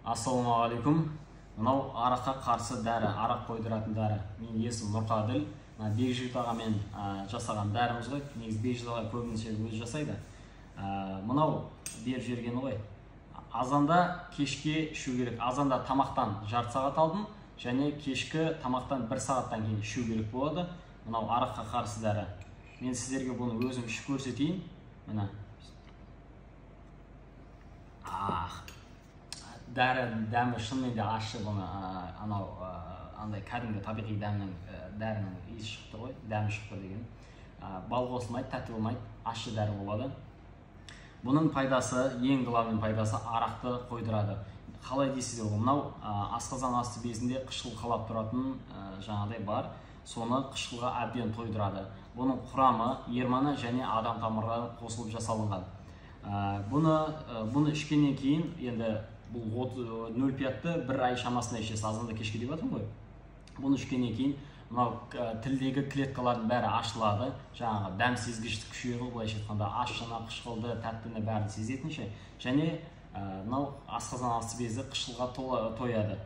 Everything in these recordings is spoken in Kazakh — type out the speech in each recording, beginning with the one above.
Ассалаумағалейкум. Мынау араққа қарсы дәрі, арақ қойдыратын дәрі. Мен есім Нұрқаділ. Бекжігіт ағамен жасаған дәріміз ғой. Негізі Бекжігіт аға көбінесе өзі жасайды. Мынау беріп жібергені ғой. Азанда кешке ішу керек. Азанда тамақтан жарты сағат алдым, және кешкі тамақтан 1 сағаттан кейін ішу керек болады. Мынау араққа қарсы дәрі. Мен сіздерге бұны өзім ішіп көрсетейін. Мына. Дәмі шынымен де ащы. Бұны андай кәдімгі табиғи дәрінің иісі шықты ғой, дәмі шықты деген. Бал қосылмайды, тәтті болмайды, ащы дәрі болады. Бұның пайдасы, ең главный пайдасы арақты қойдырады. Қалай дейсіздер ғой, мынау асқазан асты безінде қышқыл қалап тұратын жаңағыдай бар. Соны қышқылға әбден тойдырады. Бұның құрамы ерманы және адам тамырға қосылып жасалынған. Бұны ішкеннен кейін енді бұл 0,5-ті 1 ай шамасында ішесіз, азанда кешке деп жатырмын ғой. Бұны ішкеннен кейін мынау тілдегі клеткалардың бәрі ашылады. Жаңағы дәм сезгіштік күшейеді, былайша айтқанда ащыны, қышқылды, тәттіні бәрін сезетінше. Және мынау асқазан асты безі қышқылға тояды.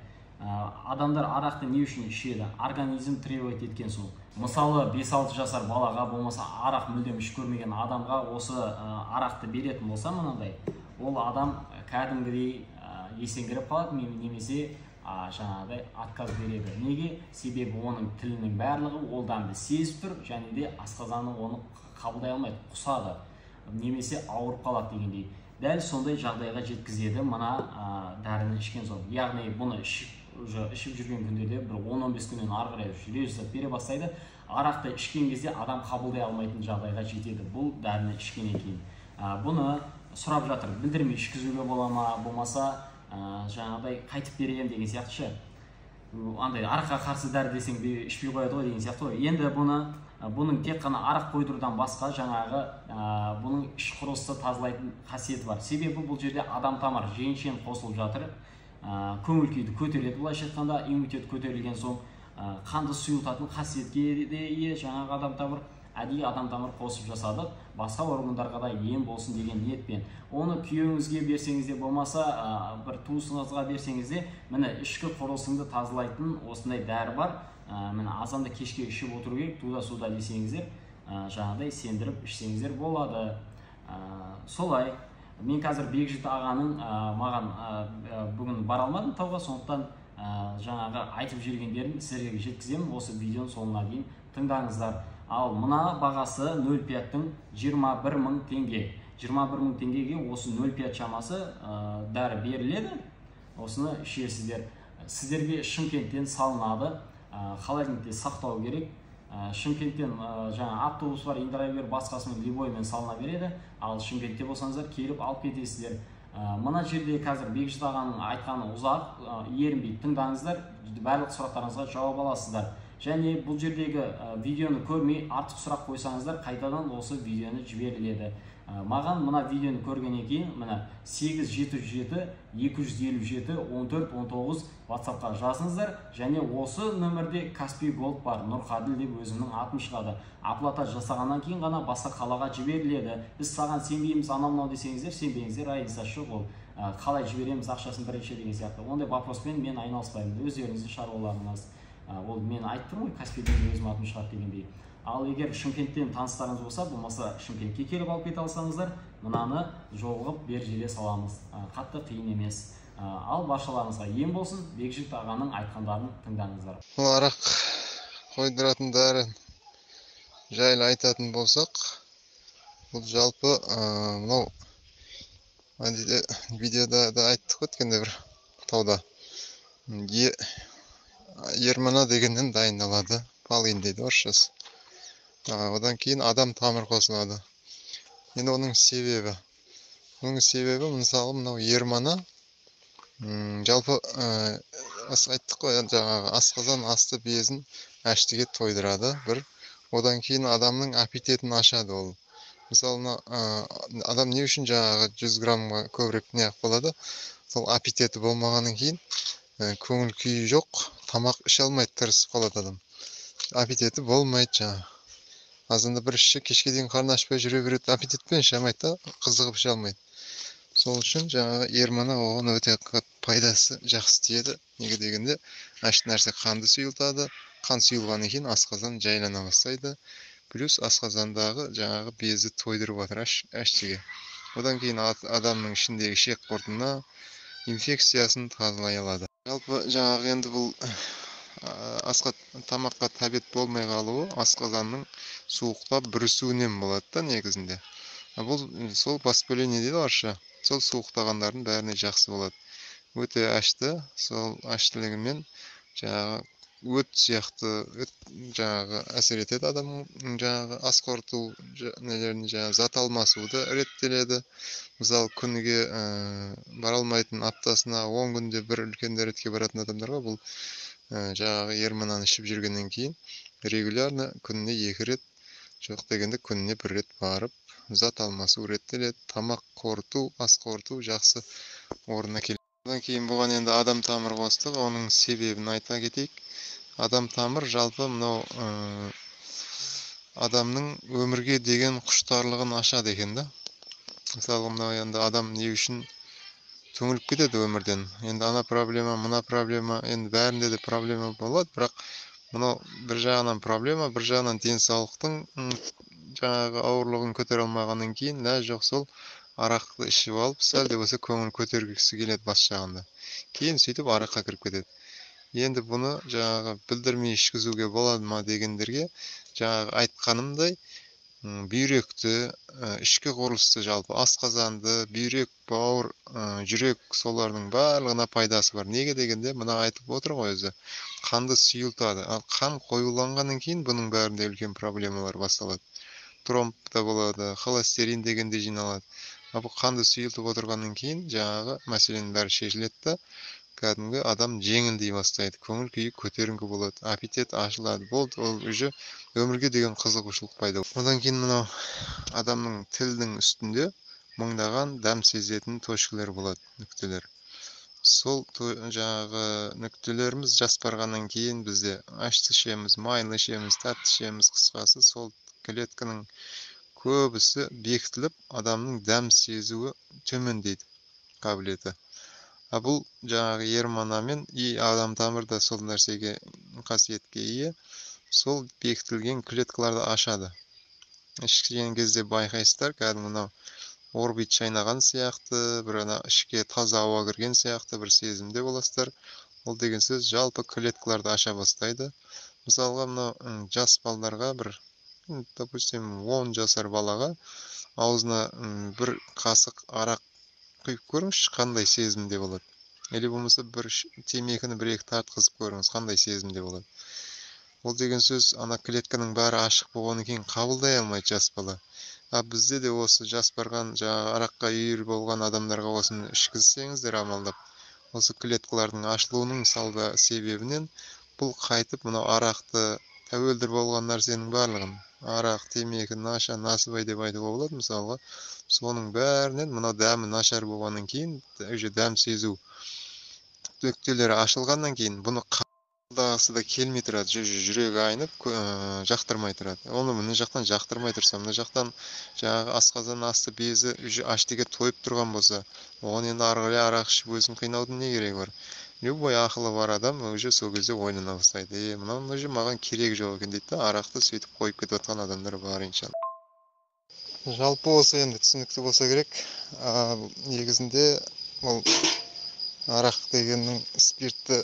Адамдар арақты не үшін ішеді? Организм требовать еткен соң. Мысалы 5-6 жасар балаға, болмаса арақ мүлдем ішіп көрмеген адамға осы арақты беретін болса мынандай, ол адам кәдімгідей есеңгіріп қалады, немесе жаңағыдай отказ береді. Неге? Себебі оның тілінің барлығы ол дәмді сезіп тұр, және де асқазаны оны қабылдай алмайды, құсады, немесе ауырып қалады дегендей. Дәл сондай жағдайға жеткізеді мына дәріні ішкен соң. Яғни бұны ішіп жүрген күндерде бір 10-15 күннен ары қарай режиссер бере бастайды. Арақты ішкен кезде адам қабылдай алмайтын жағдайға жетеді бұл дәріні ішкеннен кейін. Бұны сұрап жатыр, білдірмей ішкізуге бола ма, болмаса жаңағыдай қайтып берейін деген сияқты ше. Андай араққа қарсы дәрі десең ішпей қояды ғой деген сияқты ғой. Енді бұның тек қана арақ қойдырудан басқа жаңағы бұның іш құрылысты тазалайтын қасиеті бар. Себебі бұл жерде адам тамыр жең-шен қосылып жатыр. Көңіл күйді көтереді, былайша айтқанда иммунитет көтерілген соң қанды сұйылтатын қасиетке де ие жаңағы адам тамыр. Әдейі адам тамыр қосып жасадық, басқа органдарға да ем болсын деген ниетпен. Оны күйеуіңізге берсеңіз де, болмаса бір туысыңызға берсеңіз де, міне ішкі құрылысыңды тазалайтын осындай дәрі бар. Міне азанда кешке ішіп отыру керек, туда-суда десеңіздер, жаңағыдай сендіріп ішсеңіздер болады. Солай. Мен қазір Бекжігіт ағаның маған бүгін бара алмадым тауға, сондықтан жаңағы айтып жүргендерін сіздерге жеткіземін. Осы видеоның соңына дейін тыңдаңыздар. Ал мына бағасы 0,5-тің 21 мың теңге. 21 мың теңгеге осы 0,5 шамасы дәрі беріледі. Осыны ішесіздер. Сіздерге Шымкенттен салынады. Холодильникте сақтау керек. Шымкенттен жаңа автобус бар, индравер басқасымен любоймен салына береді. Ал Шымкентте болсаңыздар келіп алып кетесіздер. Мына жерде қазір Бекжігіт ағаның айтқаны ұзақ, ерінбей тыңдаңыздар, барлық сұрақтарыңызға жауап аласыздар. Және бұл жердегі видеоны көрмей артық сұрақ қойсаңыздар, қайтадан осы видеоны жіберіледі. Маған мына видеоны көргеннен кейін мына 877-257-14-19 WhatsApp-қа жазыңыздар. Және осы нөмірде Каспий Голд бар, Нұрқаділ деп өзімнің атым шығады. Оплата жасағаннан кейін ғана басқа қалаға жіберіледі. Біз саған сенбейміз, анау-мынау десеңіздер, сенбеңіздер, разница жоқ ол. Қалай жібереміз ақшасын бірінші деген сияқты. Ондай вопроспен мен айналыспаймын. Өздеріңіздің шаруаларыңыз. Ол мен айттым ғой, Каспийден өзім атым шығады дегендей. Ал егер Шымкенттен таныстарыңыз болса, болмаса Шымкентке келіп алып кете алсаңыздар, мынаны жолығып бер жерге саламыз. Қатты қиын емес. Ал баршаларыңызға ем болсын, Бекжігіт ағаның айтқандарын тыңдаңыздар. Бұл арақ қойдыратын дәрі жайлы айтатын болсақ, бұл жалпы мынау видеода да айттық өткенде бір тауда. Ермана дегеннен дайындалады. Палин дейді орысшасы. Одан кейін адам тамыр қосылады. Енді оның себебі. Мысалы мынау ермана жалпы айттық қой, жаңағы асқазан асты безін әштіге тойдырады. Одан кейін адамның аппетитін ашады ол. Мысалы адам не үшін жаңағы 100 граммға көбірек неғып болады? Сол аппетиті болмағаннан кейін көңіл күйі жоқ, тамақ іше алмайды, тырысып қалады адам. Аппетиті болмайды жаңағы. Азында бір ішсе кешке дейін қарны ашпай жүре береді, аппетитпен іше алмайды да, қызығып іше алмайды. Сол үшін жаңағы ермана оған өте пайдасы жақсы тиеді. Неге дегенде аш нәрсе қанды сұйылтады. Қан сұйылғаннан кейін асқазан жайлана бастайды. Плюс асқазандағы жаңағы безді тойдырып жатыр ашчыге. Одан кейін адамның ішіндегі ішек қорытына инфекциясын тазалай алады. Жалпы жаңағы енді бұл асқа тамаққа тәбет болмай қалуы асқазанның суықтап бүрісуінен болады да негізінде. Бұл сол воспаление дейді орысша. Сол суықтағандардың бәріне жақсы болады. Өте ашты, сол аштылығымен жаңағы өт сияқты жаңағы әсер етеді адамның жаңағы ас қорыту нелерін жаңағы зат алмасуды реттеледі. Мысалы күніге бара алмайтын аптасына 10 күнде бір үлкен дәретке баратын адамдарға бұл жаңағы ермананы ішіп жүргеннен кейін регулярно күніне 2 рет, жоқ дегенде күніне 1 рет барып зат алмасу реттеледі. Тамақ қорыту, ас қорыту жақсы орнына келеді. Одан кейін бұған енді адам тамыр қостық, оның себебін айта кетейік. Адам тамыр жалпы мынау адамның өмірге деген құштарлығын ашады екен да. Мысалы мынау енді адам не үшін түңіліп кетеді өмірден. Енді ана проблема, мына проблема, енді бәрінде де проблема болады, бірақ мынау бір жағынан проблема, бір жағынан денсаулықтың жаңағы ауырлығын көтере алмағаннан кейін ләж жоқ сол арақты ішіп алып, сәл де болса көңіл көтергісі келеді бас жағында. Кейін сөйтіп араққа кіріп кетеді. Енді бұны жаңағы білдірмей ішкізуге болады ма дегендерге жаңағы айтқанымдай бүйректі, ішкі құрылысты жалпы асқазанды, бүйрек, бауыр, жүрек солардың барлығына пайдасы бар. Неге дегенде мына айтып отыр ғой өзі. Қанды сұйылтады. Ал қан қоюланғаннан кейін бұның бәрінде үлкен проблемалар басталады. Тромб да болады, холестерин дегенде жиналады. Ал бұл қанды сұйылтып отырғаннан кейін жаңағы мәселенің бәрі шешіледі да кәдімгі адам жеңілдей бастайды. Көңіл күйі көтеріңкі болады, аппетит ашылады. Болды, ол уже өмірге деген қызығушылық пайда болады. Одан кейін мынау адамның тілдің үстінде мыңдаған дәм сезетін точкалар болады, нүктелер. Сол жаңағы нүктелеріміз жас барғаннан кейін бізде ашты ішеміз, майлы ішеміз, тәтті ішеміз, қысқасы сол клетканың көбісі бекітіліп, адамның дәм сезуі төмендейді қабілеті. Бұл жаңағы ерманамен адам тамырда сол нәрсеге қасиетке ие, сол бекітілген клеткаларды ашады. Ішкен кезде байқайсыздар, кәдімгі мынау орбит шайнаған сияқты, бір ана ішке таза ауа кірген сияқты бір сезімде боласыздар. Ол деген сөз жалпы клеткаларды аша бастайды. Мысалға мынау жас балдарға бір, допустим, 10 жасар балаға аузына бір қасық арақ құйып көріңізші, қандай сезімде болады. Или болмаса бір темекіні бір-екі тартқызып көріңіз, қандай сезімде болады. Ол деген сөз ана клетканың бәрі ашық болғаннан кейін қабылдай алмайды жас бала. Бізде де осы жас барған жаңағы араққа үйір болған адамдарға осыны ішкізсеңіздер амалдап, осы клеткалардың ашылуының салда себебінен бұл қайтып мынау арақты тәуелді болған нәрсенің барлығын, арақ, темекі, наша, насыбай деп айтуға болады мысалға. Соның бәрінен мынау дәмі нашар болғаннан кейін, уже дәм сезу нүктелері ашылғаннан кейін бұны қабылдағысы да келмей тұрады, жүрегі айнып, жақтырмай тұрады. Оны мына жақтан жақтырмай тұрса, мына жақтан жаңағы асқазан асты безі аштыға тойып тұрған болса, оған енді ары қарай арақ ішіп өзін қинаудың не керегі бар? Любой ақылы бар адам уже сол кезде ойлана бастайды. Мынау уже маған керек жоқ екен дейді да, арақты сөйтіп қойып кетіп жатқан адамдар бар иншалла. Жалпы осы енді түсінікті болса керек. Негізінде ол арақ дегеннің спиртті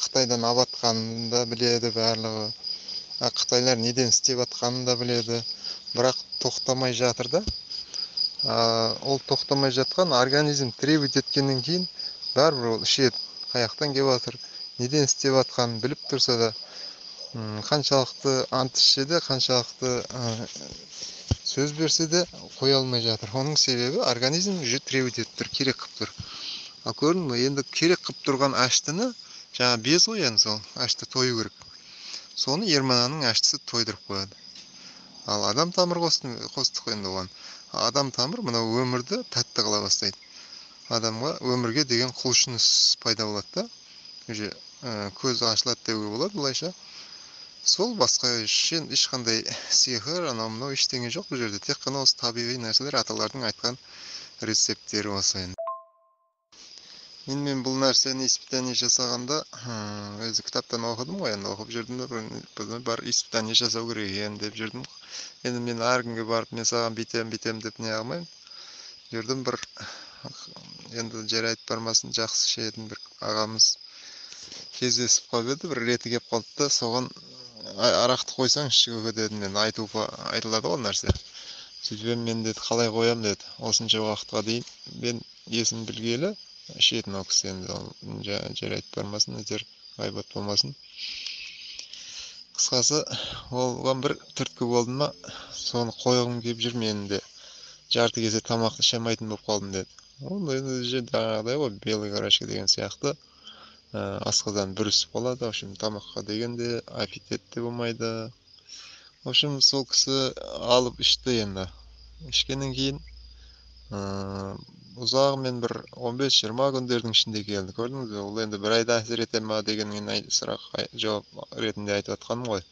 Қытайдан абатқанын да біледі барлығы. Қытайлар неден істеп атқанын да біледі. Бірақ тоқтамай жатыр да. Ол тоқтамай жатқан организм требует еткеннен кейін бәрібір ол ішеді. Қаяқтан келіп жатыр, неден істеп атқанын біліп тұрса да, қаншалықты ант ішсе де, қаншалықты сөз берсе де қоя алмай жатыр. Оның себебі организм уже требует етіп тұр, керек қып тұр. Ал көрдің бе, енді керек қып тұрған аштыны, жаңа без ғой енді сол ашты тою керек. Соны ермананың аштысы тойдырып қояды. Ал адам тамыр қостық енді оған. Адам тамыр мынау өмірді тәтті қыла бастайды. Адамға өмірге деген құлшыныс пайда болады да, уже көзі ашылады деуге болады бұлайша. Сол басқа ешқандай сиқыр, анау ештеңе жоқ бұл жерде. Тек қана осы табиғи нәрселер, аталардың айтқан рецепттері осы енді. мен бұл нәрсені испытание жасағанда өзі кітаптан оқыдым ғой, енді оқып жүрдім де бұны бар испытание жасау керек екен деп жүрдім. Енді мен әр күнге барып мен саған бүйтем деп не қылмаймын. Жүрдім бір енді жер айтып бармасын, жақсы ішетін бір ағамыз кездесіп қалып еді, бір реті келіп қалды да, соған арақты қойсаң ішуге дедім, мен айтылады ғой нәрсе. Сөйтіп мен деді, қалай қоям деді, осынша уақытқа дейін мен есін білгелі ішетін ол кісі, енді жер айтып бармасын, әйтеуір ғайбат болмасын. Қысқасы, оған бір түрткі болды ма, соны қойғым келіп жүр, мен де жарты кесе тамақ іше алмайтын болып қалдым деді. Ол енді жаңағыдай ғой, белый горячка деген сияқты асқазан бүрісіп қалады. В общем, тамаққа дегенде аппетит те болмайды. В общем, сол кісі алып ішті енді. Ішкеннен кейін ұзағымен бір 15-20 күндердің ішінде келді. Көрдіңіз бе? Ол енді бір айда әсер ете ма деген мен сұрақ жауап ретінде айтып жатқаным ғой.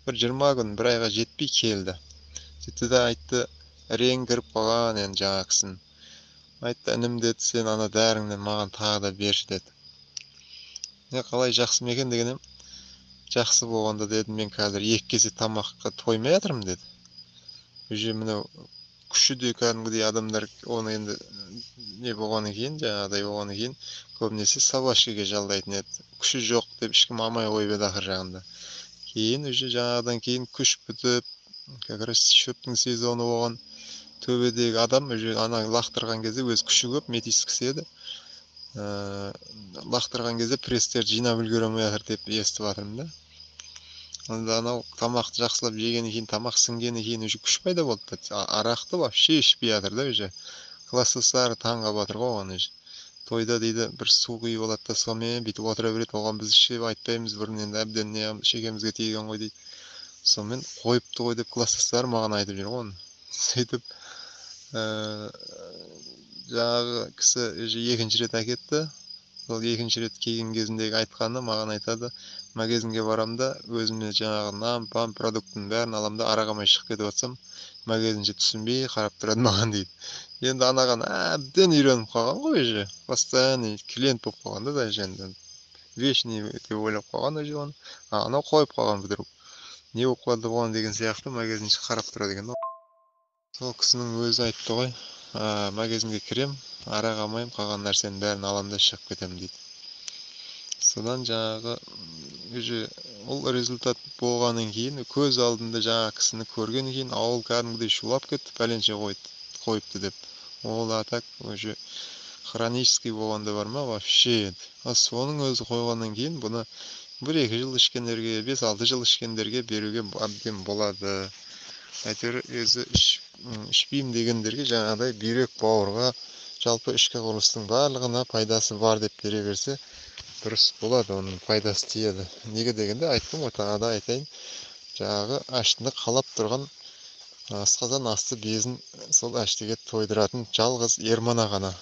Бір 20 күн, бір айға жетпей келді. Сөйтті де айтты, рең кіріп қалған енді жаңа кісін. Айтты, інім деді, сен ана дәріңнен маған тағы да берші деді. Не қалай жақсы ма екен дегенім, жақсы болғанда дедім, мен қазір 2 кесе тамаққа тоймай жатырмын деді. Уже мынау күші де кәдімгідей адамдар оны енді не болғаннан кейін, жаңағыдай болғаннан кейін көбінесе собачкаға жалдайтын еді. Күші жоқ деп ешкім алмай қойып еді ақыр жағында. Кейін уже жаңағыдан кейін күш бітіп, как раз шөптің сезоны болған, төбедегі адам уже ана лақтырған кезде өз күші көп, метис кісі еді. Лақтырған кезде престерді жинап үлгере алмай жатыр деп естіп жатырмын да. Онда анау тамақты жақсылап жегеннен кейін, тамақ сіңгеннен кейін уже күш пайда болды. Арақты вообще ішпей жатыр да уже. Класстастары таңға батыр ғой оған уже. Тойда дейді бір су құйып алады да, сонымен бүйтіп отыра береді. Оған біз ішіп айтпаймыз, бұрын енді әбден не шекемізге тиген ғой дейді. Сонымен қойыпты ғой деп класстастары маған айтып жүр ғой оны. Сөйтіп жаңағы кісі уже 2-ші рет әкетті. Сол 2-ші рет келген кезіндегі айтқаны маған айтады, магазинге барамда өзіме жаңағы нан, пан продукттың бәрін аламда, арағамай шығып кетіп жатсам, магазинше түсінбей қарап тұрады маған дейді. Енді анаған әбден үйреніп қалған ғой уже, постоянный клиент болып қалған да, даже енді вечный деп ойлап қалған уже оны. Анау қойып қалған вдруг. Не болып қалды болған деген сияқты магазинше қарап тұрады екен. Сол кісінің өзі айтты ғой, магазинге кірем, арақ алмайым, қалған нәрсенің бәрін аламын да шығып кетем дейді. Содан жаңағы уже ол результат болғаннан кейін, көз алдында жаңа кісіні көргеннен кейін ауыл кәдімгідей шулап кетті, пәленше қойыпты деп. Ол атак уже хронический болғанда бар ма, вообще еді. Соның өзі қойғаннан кейін бұны 1-2 жыл ішкендерге, 5-6 жыл ішкендерге беруге әбден болады. Әйтеуір өзі ішпеймін дегендерге жаңағыдай бүйрек, бауырға, жалпы ішкі құрылыстың барлығына пайдасы бар деп бере берсе дұрыс болады, оның пайдасы тиеді. Неге дегенде айттым ғой, тағы да айтайын. Жаңағы аштыны қалап тұрған асқазан асты безін сол аштыға тойдыратын жалғыз Ермана ғана.